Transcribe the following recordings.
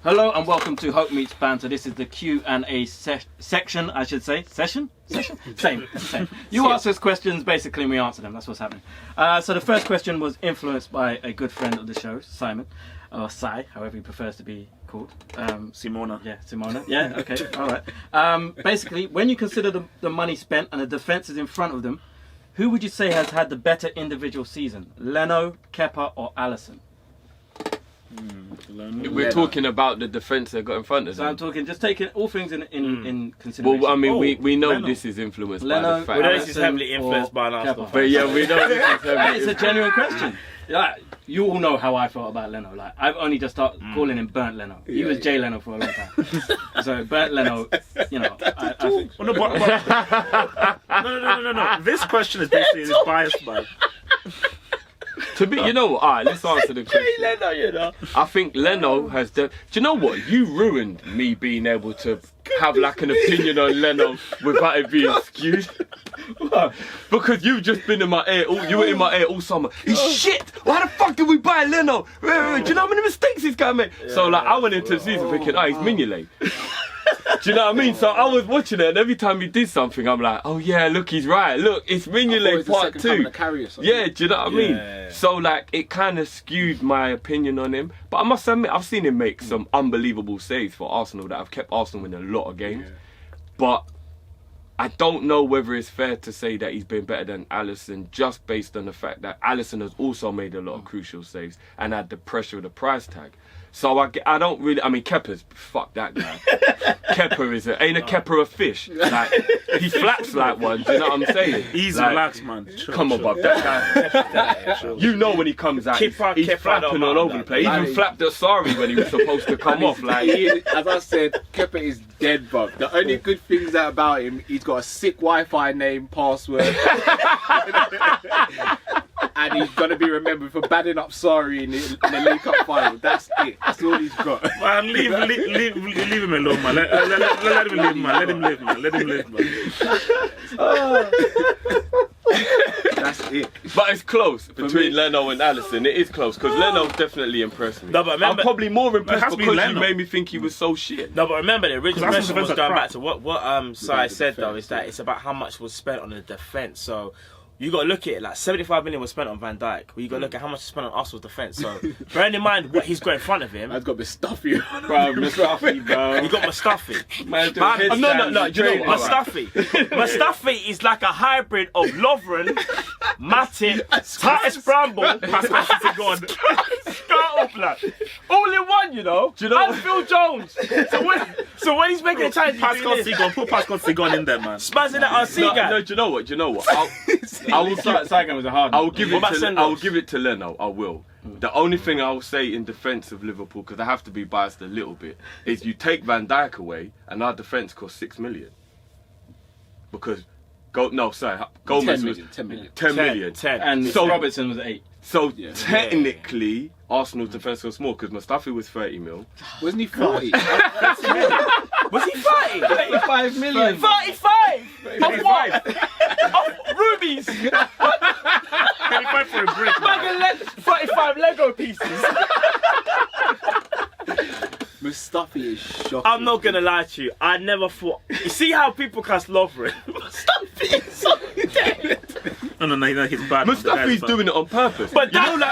Hello and welcome to Hope Meets Banter. This is the Q&A section, I should say. Session? Same. You ask us questions, basically, and we answer them. That's what's happening. So the first question was influenced by a good friend of the show, Simon, or Sai, however he prefers to be called. Simona. Yeah, Simona. Yeah, okay, all right. Basically, when you consider the money spent and the defences in front of them, who would you say has had the better individual season? Leno, Kepa, or Alisson? We're talking about the defence they got in front of them. So I'm talking, just taking all things in consideration. Well, I mean, we know Leno. This is influenced by the fact. We know this is heavily influenced by an Arsenal. But yeah, we know this is heavily. It's a genuine question. Like, you all know how I felt about Leno. Like, I've only just started calling him Burnt Leno. He was Jay Leno for a long time. So Burnt Leno, you know, I think. Well, no. This question is basically biased by. To be, you know what? Alright, let's answer the question. Leno, you know. I think Leno has do you know what? You ruined me being able to have like an opinion on Leno without it being skewed. Because you've just been in my ear. You were in my ear all summer. He's shit. Why the fuck did we buy Leno? Do you know how many mistakes he's guy made? So like, I went into the season thinking, he's Mignolet. Do you know what I mean? So I was watching it, and every time he did something, I'm like, oh yeah, look, he's right. Look, it's Mignolet part 2. Yeah, do you know what I mean? Yeah. So like, it kind of skewed my opinion on him. But I must admit, I've seen him make some unbelievable saves for Arsenal that have kept Arsenal in a lot of games. Yeah. But I don't know whether it's fair to say that he's been better than Alisson just based on the fact that Alisson has also made a lot of crucial saves and had the pressure of the price tag. So I don't really. I mean, Kepa's fuck that guy. Kepa ain't a Kepa a fish. Like he flaps like one. Do you know what I'm saying? Easy, like, relax, man. Come on, Bob. That guy. You know when he comes out, he's flapping all over the place. He even flapped at Sarri when he was supposed to come off. Like as I said, Kepa is dead, Bob. The only good things about him, he's got a sick Wi-Fi name, password. And he's gonna be remembered for badding up Sarri in the League Cup final. That's it. That's all he's got. Man, leave him alone, man. Let him live, man. Let him live, man. Let him live, man. That's it. But it's close between Leno and Alisson. It is close because Leno's definitely impressed me. No, but remember, I'm probably more impressed because you Leno. made me think he was so shit. No, but remember the original question was going back to what Sai said though, is that it's about how much was spent on the defence. So you got to look at it like 75 million was spent on Van Dijk. Well, you got to look at how much was spent on Arsenal's defence. So bearing in mind what he's got in front of him, I've got Mustafi, bro. Mustafi, bro. You got Mustafi. No. You know what? Mustafi is like a hybrid of Lovren, Matip, Titus Bramble, Pascal Sigurd. Start up, like all in one, you know. Do you know? And Phil Jones. So when he's making a challenge, Pascal Sigurd, put Pascal Sigurd in there, man. Spazzing at our Seagull. No, do you know what? I will give it to Leno. I will. The only thing I will say in defence of Liverpool, because I have to be biased a little bit, is you take Van Dijk away and our defence cost 6 million. Because Gomez was 10 million. 10 million. 10. And so Robertson was 8. So technically, Arsenal's defence was more because Mustafi was 30 mil. Wasn't he 40? Was he 30? 35 million. 35? Of what? Of rubies. 35 for a brick. 35 Lego pieces. Mustafi is shocking. I'm not gonna lie to you. I never thought. You see how people cast Lovren? Mustafi is so dead. No, he's bad. Mustafi's doing it on purpose. But you know,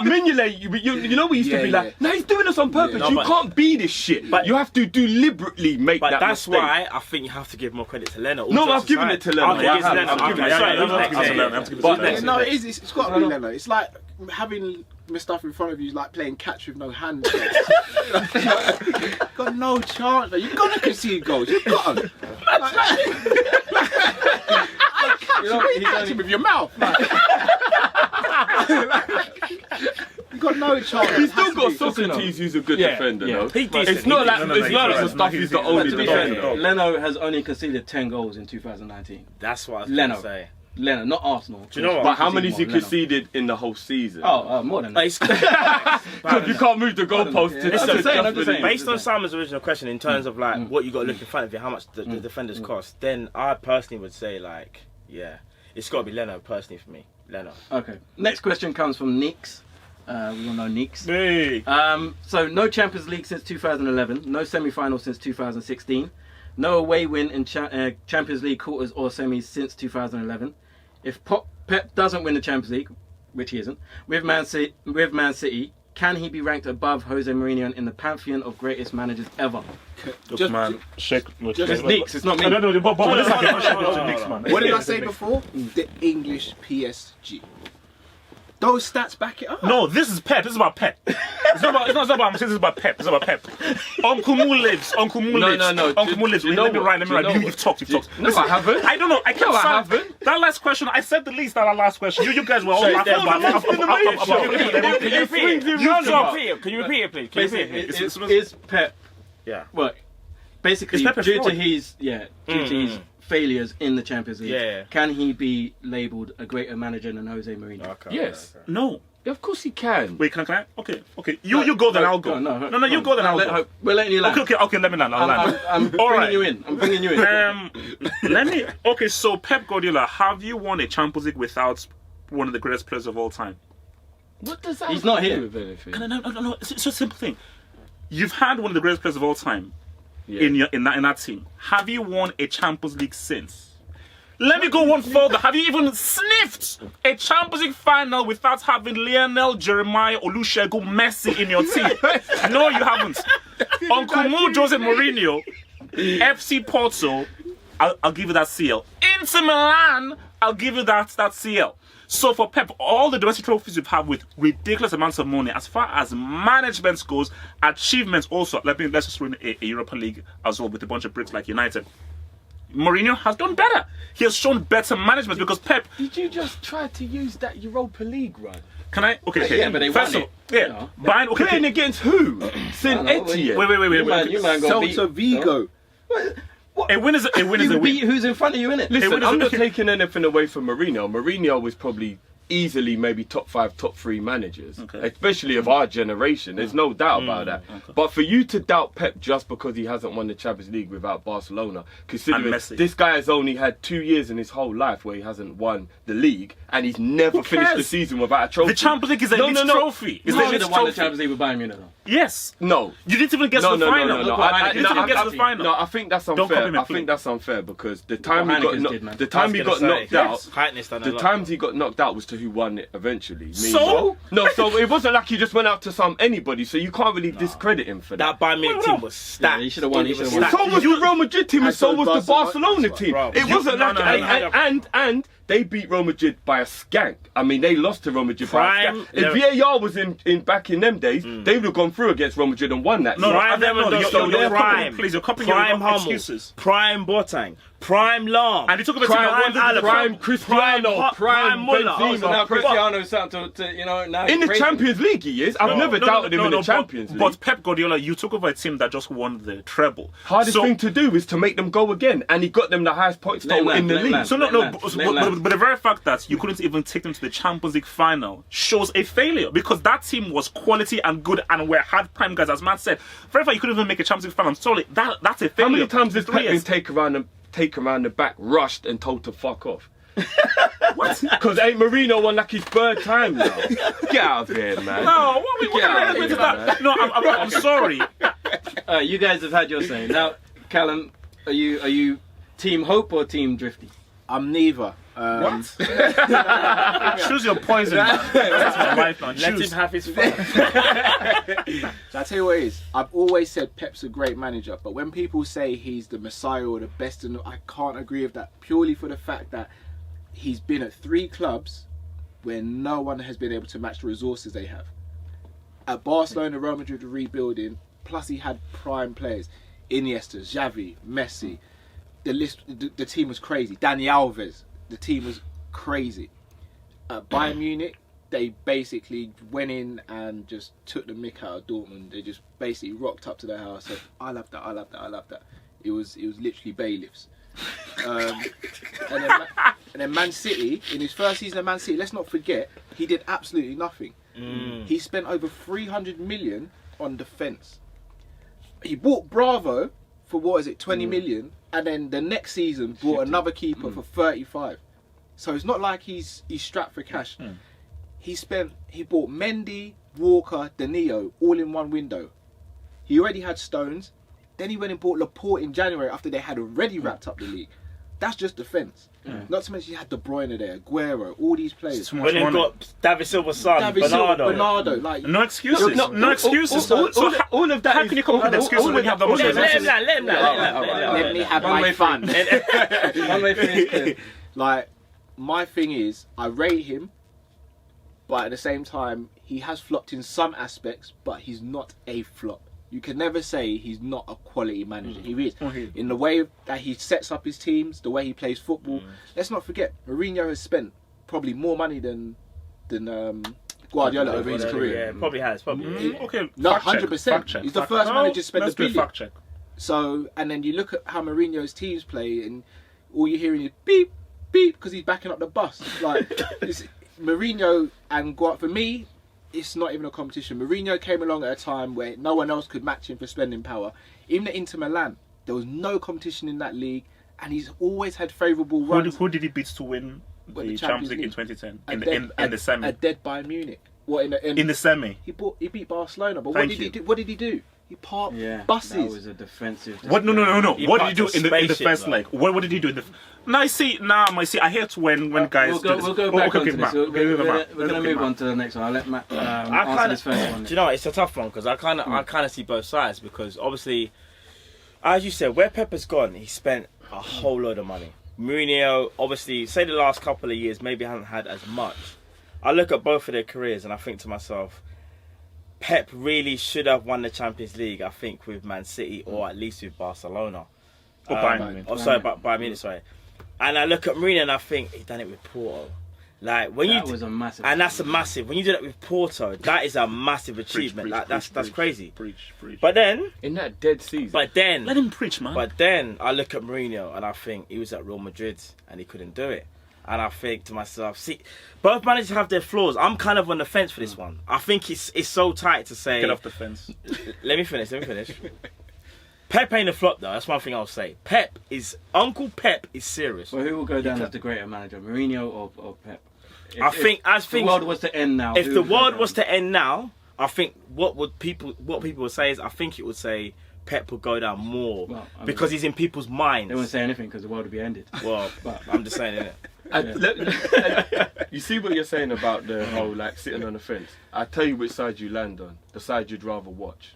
Mignolet, you know we used to be like, no, he's doing this on purpose. Yeah, you can't be this shit. But you have to deliberately make that that's mistake. why I think you have to give more credit to Leno. No, I've given it to Leno. No, it's got to be Leno. It's like having Mustafi in front of you is like playing catch with no hands. Got no chance, man. You're gonna concede goals. You've got to. You catch him with your mouth. You got no chance. He's still got Socrates, who's a good defender. Yeah. Though. It's not like Mustafi's the only defender. Leno has only conceded 10 goals in 2019. That's what I was going to say. Leno, not Arsenal. Do you know what? But how many has he conceded in the whole season? More than that. Because you can't move the goalpost. I'm just saying. Based on Simon's original question, in terms of like what you got to look in front of you, how much the defenders cost, then I personally would say it's got to be Leno personally for me. Leno. Okay. Next question comes from Nix. We all know Neeks. Hey. So no Champions League since 2011, no semi-final since 2016, no away win in Champions League quarters or semis since 2011. If Pep doesn't win the Champions League, which he isn't, with Man City, can he be ranked above Jose Mourinho in the pantheon of greatest managers ever? Look, man, shake. It's Neeks, it's not me. No, but let's not Neeks, man. What did I say before? The English PSG. Those stats back it up. No, this is Pep. This is about Pep. It's not about. This is about Pep. It's about Pep. Uncle Moo lives. Uncle Moo lives. No. Uncle Moo lives. Let me write. You've talked. No, I haven't. I don't know. I can't. No, I haven't. That last question. I said the least. That last question. You guys were all laughing about. Can you repeat it, please? Basically, is Pep? Yeah. Well, basically, Is Pep a due fraud? to his failures in the Champions League, Yeah. can he be labelled a greater manager than Jose Mourinho? Okay. Yes. No. Yeah, of course he can. Wait, can I? Okay. You go, then I'll go. No, you go, then I'll go. We're letting you land. Okay, let me land. I'll land. I'm All bringing right. you in. I'm bringing you in. Let me. Okay, so Pep Guardiola, have you won a Champions League without one of the greatest players of all time? What does that He's have not to here. do with anything? No. It's just a simple thing. You've had one of the greatest players of all time Yeah. in that team. Have you won a Champions League since? Let me go one further. Have you even sniffed a Champions League final without having Lionel, Jeremiah, Olusegun, Messi in your team? No, you haven't. Uncle Mo, Jose Mourinho, FC Porto, I'll give you that CL. Inter Milan, I'll give you that CL. So for Pep, all the domestic trophies you've had with ridiculous amounts of money, as far as management goes, achievements also. Let's just win a Europa League as well with a bunch of bricks like United. Mourinho has done better. He has shown better management because Pep. Did you just try to use that Europa League run? Can I? Okay. Yeah, but they First won of it. all, know. Bayern. Okay. Playing against who? St. Etienne. Wait. You man got beat. Celta Vigo. A win is a win. You beat who's in front of you, innit? Listen, I'm not taking anything away from Mourinho. Mourinho was probably easily maybe top 5, top 3 managers, especially of our generation. There's no doubt about that. But for you to doubt Pep just because he hasn't won the Champions League without Barcelona, considering this guy has only had 2 years in his whole life where he hasn't won the league and he's never finished the season without a trophy. The Champions League is a elite trophy. It's You a should elite have won the trophy. Champions League with Bayern Munich, though. Yes. No. You didn't even get to the final. Look what Heineken You didn't even did. get to the final. No, I think that's Don't unfair. copy me, I think please. that's unfair because the time What he got Heineken knocked, did, man. the time he got knocked out, the times he got knocked out was to who won it eventually. So? No, so it wasn't like he just went out to some anybody. So you can't really discredit him for that. That Bayern Munich team was Yeah, stacked. he should have won. He should have won. So was the Real Madrid team, and And so so was the Barcelona Barcelona team. Bro. It wasn't No, like no, no, no. and they beat Real Madrid by a skank. I mean, they lost to Real Madrid by a Prime- skank. If VAR was in back in them days, they would have gone through against Real Madrid and won that. No, Prime you're Prime. please, you're copying Prime your Hummel. excuses. Prime Boateng. Prime Lam. And he took over to Prime Cristiano, Prime Muller. So now Benzema. Cristiano's starting to you know, now In the crazy. Champions League, he is. I've never doubted him in the Champions League. But Pep Guardiola, you took over a team that just won the treble. Hardest So- thing to do is to make them go again, and he got them the highest points Let him total in the land, let him league. land. So no, Let him land. but the very fact that you couldn't even take them to the Champions League final shows a failure because that team was quality and good and were hard prime guys, as Matt said. Very fact you couldn't even make a Champions League final. Sorry, that's a failure. How many times has 3 Pep been years. taken around the back, rushed, and told to fuck off? What? Because ain't Marino won like his 3rd time now? Get out of here, man. No, what Get out of is here, that? No, I'm sorry. You guys have had your say. Now, Callum, are you Team Hope or Team Drifty? I'm neither. Choose your poison. Man. That's my life, man. Let Choose. him have his fun. So I tell you what it is. I've always said Pep's a great manager, but when people say he's the Messiah or the best, I can't agree with that purely for the fact that he's been at 3 clubs where no one has been able to match the resources they have. At Barcelona, Real Madrid were rebuilding, plus he had prime players. Iniesta, Xavi, Messi. The team was crazy. Dani Alves, the team was crazy. At Bayern Munich, they basically went in and just took the mick out of Dortmund. They just basically rocked up to their house and said, I love that, I love that, I love that. It was literally bailiffs. And then Man City, in his first season at Man City, let's not forget, he did absolutely nothing. He spent over 300 million on defence. He bought Bravo for, 20 million, and then the next season bought another keeper for 35. So it's not like he's strapped for cash. He bought Mendy, Walker, Danilo, all in one window. He already had Stones. Then he went and bought Laporte in January after they had already wrapped up the league. That's just defence. Not to mention you had De Bruyne there, Aguero, all these players. When they've got David Silva's son, Bernardo. Like, No excuses. No excuses. All of that. How can you come up with excuses when you have the most? Let him let me have my fun. One way finish. Like, my thing is, I rate him, but at the same time, he has flopped in some aspects, but he's not a flop. You can never say he's not a quality manager. He is. In the way that he sets up his teams, the way he plays football. Let's not forget, Mourinho has spent probably more money than Guardiola over his career. Yeah, probably has. Okay, No, fact check, 100%. fact check, He's the fact- first no, manager to spend let's a do a billion. fact check. So, and then you look at how Mourinho's teams play, and all you're hearing is beep, beep, because he's backing up the bus. Like, it's, Mourinho and for me, it's not even a competition. Mourinho came along at a time where no one else could match him for spending power. Even at Inter Milan, there was no competition in that league, and he's always had favourable runs. Who did he beat to win the Champions League in 2010 in the semi? A dead Bayern Munich. What In the semi. He beat Barcelona, but Thank what did you. he do? What did he do? He parked That buses. was a defensive. What? No. He What did he do parked a in the spaceship, first though. leg? What did he do in the? I hate when guys. We'll go back onto this. Matt. We're going to Okay, move Matt. on to the next one. I'll let Matt I answer kind this first one. Do you know what? It's a tough one because I kind of see both sides because obviously, as you said, where Pepper's gone, he spent a whole load of money. Mourinho, obviously, say the last couple of years maybe hasn't had as much. I look at both of their careers and I think to myself, Pep really should have won the Champions League. I think with Man City or at least with Barcelona. Or Bayern Munich. Oh, sorry, Bayern Munich. Sorry. And I look at Mourinho and I think he done it with Porto. Like when That was a massive. and that's a massive. When you do that with Porto, that is a massive achievement. Preach, Like that's crazy. Preach. But then, In that dead season. but then, Let him preach, man. but then I look at Mourinho and I think he was at Real Madrid and he couldn't do it. And I think to myself, see, both managers have their flaws. I'm kind of on the fence for this one. I think it's so tight to say. Get off the fence. Let me finish. Pep ain't a flop though. That's one thing I'll say. Uncle Pep is serious. Well, who will go down as the greater manager, Mourinho or Pep? If the world was to end now. If who the would go world down? was to end now, I think what people would say is I think it would say Pep would go down more Well, I mean, because he's in people's minds. They wouldn't say anything because the world would be ended. Well, I'm just saying it. You see what you're saying about the whole like sitting on the fence. I tell you which side you land on. The side you'd rather watch.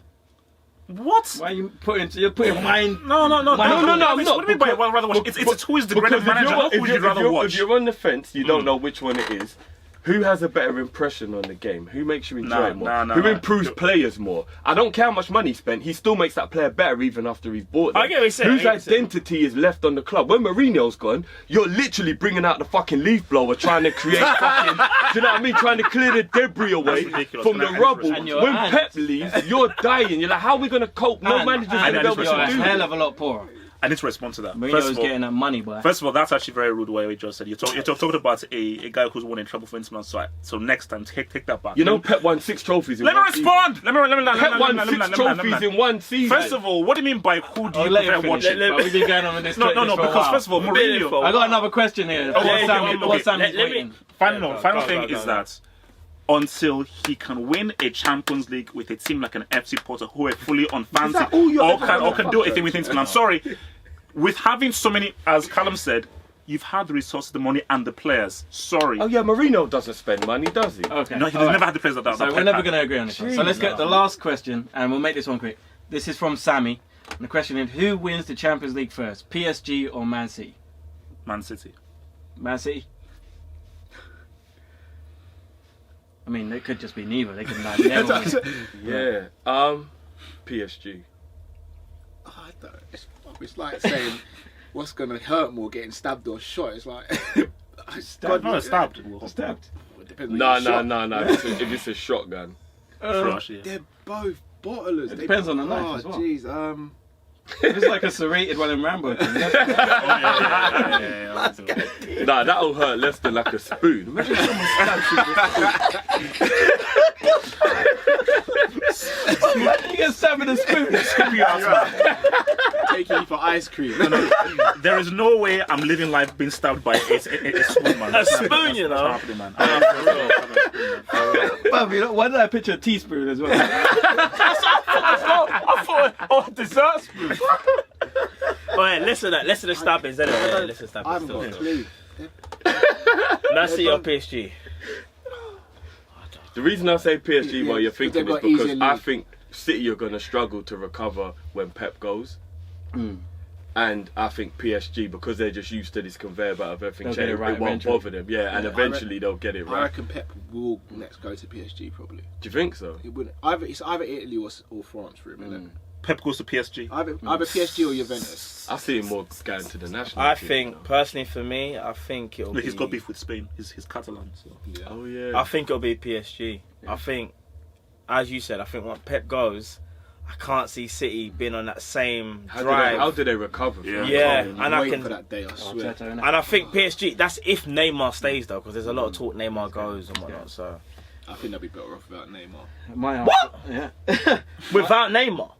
What? Why are you you're putting mine? No. I'm not. What do you mean by rather watch? It's who is the greater manager? Who would you rather watch? If you're on the fence, you don't know which one it is. Who has a better impression on the game? Who makes you enjoy it more? Who improves players more? I don't care how much money he spent. He still makes that player better even after he's bought them. I get what you're saying, Whose I get what you're identity is left on the club? When Mourinho's gone, you're literally bringing out the fucking leaf blower, trying to create fucking. Do you know what I mean? Trying to clear the debris away ridiculous. from the And rubble. and your When hands. Pep leaves, you're dying. You're like, how are we gonna cope? No manager's gonna be able You're to a do hell it. of a lot poorer. I need to respond to that. Mourinho's getting that money, boy. First of all, that's actually very rude way you just said. You're talking about a guy who's won in trouble for instance. So next time, take that back. You know, Pep won 6 trophies in Let me one season. respond. Let me Pep won 6 trophies in one season. First of all, what do you mean by who do you Let him prefer finish watching? it, bro. We've been going on with this. No, this for a because while. first of all, Mourinho. I got another question here. What's Sammy's waiting? Final thing is that until he can win a Champions League with a team like an FC Porto who are fully unfancy that all you're or ever can gonna do fuck anything with Inter Milan. Sorry, with having so many, as Callum said, you've had the resources, the money, and the players. Sorry. Oh yeah, Mourinho doesn't spend money, does he? Okay. No, he's all right. never had the players that. So we're never going to agree on this one. So let's get the last question, and we'll make this one quick. This is from Sammy. And the question is, who wins the Champions League first, PSG or Man City? Man City. Man City? I mean, it could just be neither. They could never win. Yeah. PSG. I don't, it's like saying what's going to hurt more, getting stabbed or shot. It's like God, no, stabbed. Stabbed. It depends on No. your shot. If it's a shotgun. Crush, yeah. They're both bottlers. It depends on the knife as well. Jeez, If it's like a serrated one in Rambo. Yeah. Nah, that'll hurt less than like a spoon. Imagine someone stabs you with a spoon. You get stabbed with a spoon. taking you for ice cream. There is no way I'm living life being stabbed by a spoon, man. A spoon, you know. That's happening, man. Why did I picture a teaspoon as well? I thought dessert spoon. Oh yeah, listen to the stabbings, anyway. Yeah, listen to I haven't got a clue. Man City or PSG? The reason I say PSG Yeah, while you're because thinking they've is got because easier I league. think City are going to struggle to recover when Pep goes. And I think PSG, because they're just used to this conveyor belt of everything, They'll get it right it won't eventually. bother them. Yeah, and Yeah, eventually they'll get it I right. reckon Pep will next go to PSG probably. Do you think so? It wouldn't. It's either Italy or France for him, isn't it? Pep goes to PSG. Either PSG or Juventus. I see him more going to the national I team, think, you know. personally for me, I think it'll No, be... he's got beef with Spain. He's Catalan. So. Yeah. Oh yeah. I think it'll be PSG. I think, as you said, I think when Pep goes, I can't see City being on that same drive. How do they recover? From Yeah. it? Yeah, I'm and I waiting can... for that day. I swear. Arteta, innit? And I think PSG, that's if Neymar stays though, because there's a lot of talk Neymar goes and whatnot, so... I think they'll be better off without Neymar. My answer, What? Yeah. Without Neymar?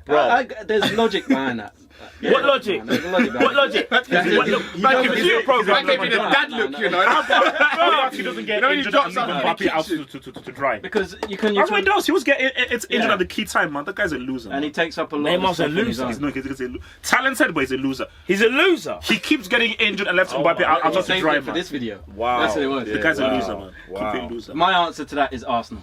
There's logic behind that. What logic? There's logic behind What logic? What look? Thank you for your program. That gave me the dad look, you know. He doesn't get No, he injured drops and leave out Mbappe out the to dry. Because you can. That's what he does. He was getting injured Yeah. at the key time, man. That guy's a loser. And he Man. takes up a lot Neymar's of the a stuff on his loser. own. He's talented, but he's a loser. He's a loser. He keeps getting injured and left Oh Mbappe my out He to saved dry, it for man. this video. Wow. That's what it was. The guy's a Wow. loser, man. Wow. Complete loser. My answer to that is Arsenal.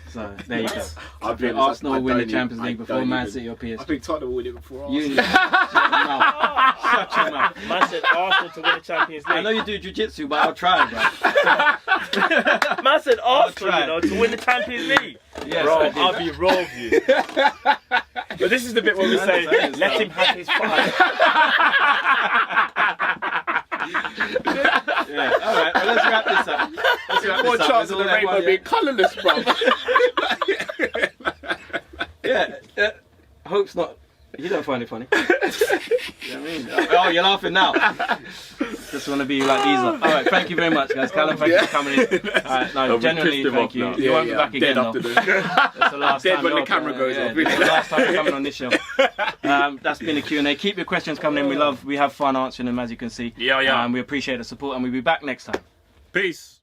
So there you go. I I'll be think honest, Arsenal I will win the don't Champions even- League I before don't Man even- City or I PSG. think Tottenham will win it before You Arsenal. shut your mouth. Shut your mouth. Man said Arsenal to win the Champions I know League. you do jiu-jitsu, but I'll try, bro. Man said Arsenal, try. you know, to win the Champions League. Yes, Bro, I did. I'll be raw with you. But this is the bit where we say, let him have his fun. Yeah. All right. Well, let's wrap this up. Let's wrap More this up. chance There's of all the that rainbow one, being colourless, bro. Yeah. Hope's not. You don't find it funny. You know what I mean? Oh, you're laughing now. Just want to be like these. All right. Thank you very much, guys. Callum, thank you for coming in. All right. No, we genuinely, pissed him thank off you. now. You won't be back again, Dead though. after the... That's the last Dead time when the you're- camera goes off, That's the last time you're coming on this show. That's been a Q&A. Keep your questions coming in. We have fun answering them, as you can see. Yeah. We appreciate the support, and we'll be back next time. Peace.